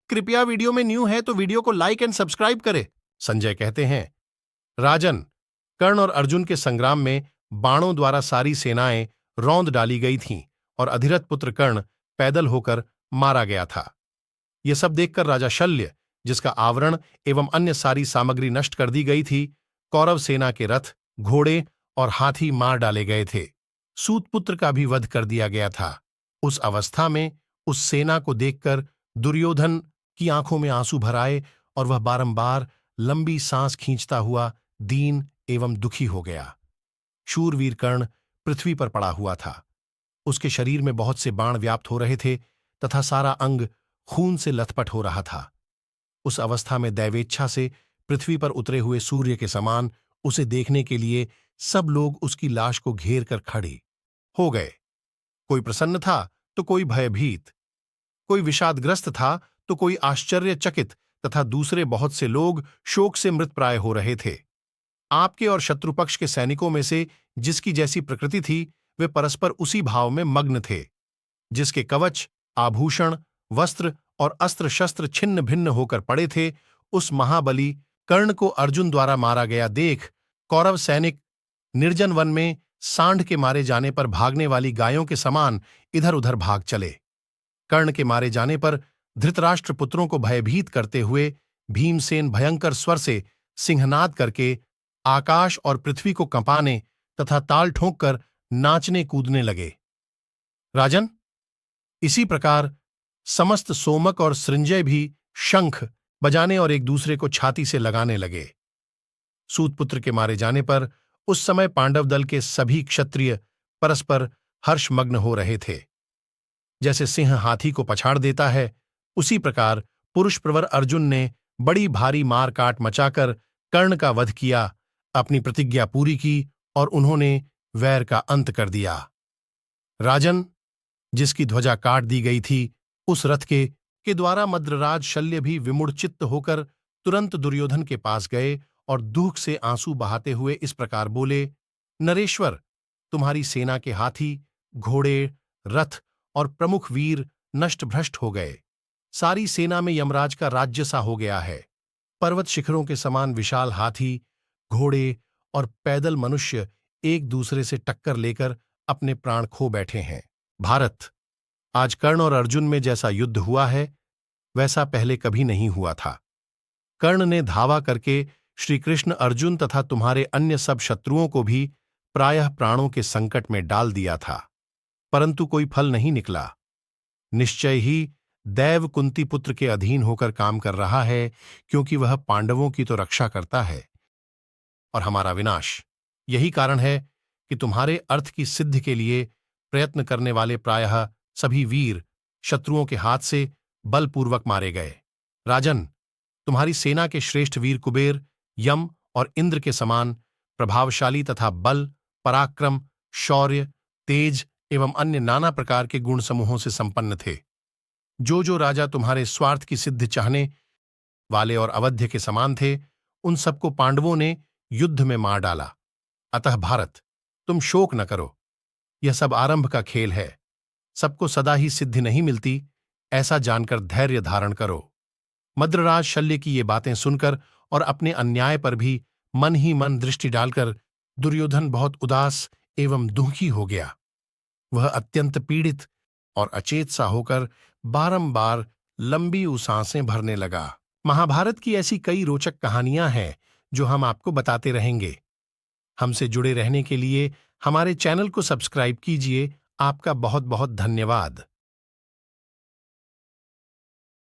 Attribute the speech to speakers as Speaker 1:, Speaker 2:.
Speaker 1: कृपया वीडियो में न्यू है तो वीडियो को लाइक एंड सब्सक्राइब करें। संजय कहते हैं, राजन, कर्ण और अर्जुन के संग्राम में बाणों द्वारा सारी सेनाएं रौंद डाली गई थीं और अधिरथ पुत्र कर्ण पैदल होकर मारा गया था। यह सब देखकर राजा शल्य, जिसका आवरण एवं अन्य सारी सामग्री नष्ट कर दी गई थी, कौरव सेना के रथ, घोड़े और हाथी मार डाले गए थे। सूतपुत्र का भी वध कर दिया गया था। उस अवस्था में उस सेना को देखकर दुर्योधन की आंखों में आंसू भर आए और वह बारंबार लंबी सांस खींचता हुआ दीन एवं दुखी हो गया। शूरवीर कर्ण पृथ्वी पर पड़ा हुआ था। उसके शरीर में बहुत से बाण व्याप्त हो रहे थे तथा सारा अंग खून से लथपथ हो रहा था। उस अवस्था में दैवेच्छा से पृथ्वी पर उतरे हुए सूर्य के समान उसे देखने के लिए सब लोग उसकी लाश को घेर कर खड़े हो गए। कोई प्रसन्न था तो कोई भयभीत, कोई विषादग्रस्त था तो कोई आश्चर्यचकित तथा दूसरे बहुत से लोग शोक से मृतप्राय हो रहे थे। आपके और शत्रु पक्ष के सैनिकों में से जिसकी जैसी प्रकृति थी, वे परस्पर उसी भाव में मग्न थे। जिसके कवच, आभूषण, वस्त्र और अस्त्र शस्त्र छिन्न भिन्न होकर पड़े थे, उस महाबली कर्ण को अर्जुन द्वारा मारा गया देख कौरव सैनिक निर्जन वन में सांड के मारे जाने पर भागने वाली गायों के समान इधर उधर भाग चले। कर्ण के मारे जाने पर धृतराष्ट्र पुत्रों को भयभीत करते हुए भीमसेन भयंकर स्वर से सिंहनाद करके आकाश और पृथ्वी को कंपाने तथा ताल ठोंककर नाचने कूदने लगे। राजन, इसी प्रकार समस्त सोमक और सृंजय भी शंख बजाने और एक दूसरे को छाती से लगाने लगे। सूतपुत्र के मारे जाने पर उस समय पांडव दल के सभी क्षत्रिय परस्पर हर्षमग्न हो रहे थे। जैसे सिंह हाथी को पछाड़ देता है, उसी प्रकार पुरुष प्रवर अर्जुन ने बड़ी भारी मार काट मचाकर कर्ण का वध किया, अपनी प्रतिज्ञा पूरी की और उन्होंने वैर का अंत कर दिया। राजन, जिसकी ध्वजा काट दी गई थी, उस रथ के द्वारा मद्रराज शल्य भी विमूढ़ चित्त होकर तुरंत दुर्योधन के पास गए और दुख से आंसू बहाते हुए इस प्रकार बोले, नरेश्वर, तुम्हारी सेना के हाथी, घोड़े, रथ और प्रमुख वीर नष्ट भ्रष्ट हो गए। सारी सेना में यमराज का राज्य सा हो गया है। पर्वत शिखरों के समान विशाल हाथी, घोड़े और पैदल मनुष्य एक दूसरे से टक्कर लेकर अपने प्राण खो बैठे हैं। भारत, आज कर्ण और अर्जुन में जैसा युद्ध हुआ है, वैसा पहले कभी नहीं हुआ था। कर्ण ने धावा करके श्री कृष्ण, अर्जुन तथा तुम्हारे अन्य सब शत्रुओं को भी प्रायः प्राणों के संकट में डाल दिया था, परंतु कोई फल नहीं निकला। निश्चय ही दैव कुंती पुत्र के अधीन होकर काम कर रहा है, क्योंकि वह पांडवों की तो रक्षा करता है और हमारा विनाश। यही कारण है कि तुम्हारे अर्थ की सिद्धि के लिए प्रयत्न करने वाले प्रायः सभी वीर शत्रुओं के हाथ से बलपूर्वक मारे गए। राजन, तुम्हारी सेना के श्रेष्ठ वीर कुबेर, यम और इंद्र के समान प्रभावशाली तथा बल, पराक्रम, शौर्य, तेज एवं अन्य नाना प्रकार के गुण समूहों से संपन्न थे। जो राजा तुम्हारे स्वार्थ की सिद्धि चाहने वाले और अवध्य के समान थे, उन सबको पांडवों ने युद्ध में मार डाला। अतः भारत, तुम शोक न करो। यह सब आरंभ का खेल है। सबको सदा ही सिद्धि नहीं मिलती, ऐसा जानकर धैर्य धारण करो। मद्रराज शल्य की ये बातें सुनकर और अपने अन्याय पर भी मन ही मन दृष्टि डालकर दुर्योधन बहुत उदास एवं दुखी हो गया। वह अत्यंत पीड़ित और अचेत सा होकर बारंबार लंबी सांसें भरने लगा। महाभारत की ऐसी कई रोचक कहानियां हैं जो हम आपको बताते रहेंगे। हमसे जुड़े रहने के लिए हमारे चैनल को सब्सक्राइब कीजिए। आपका बहुत बहुत धन्यवाद।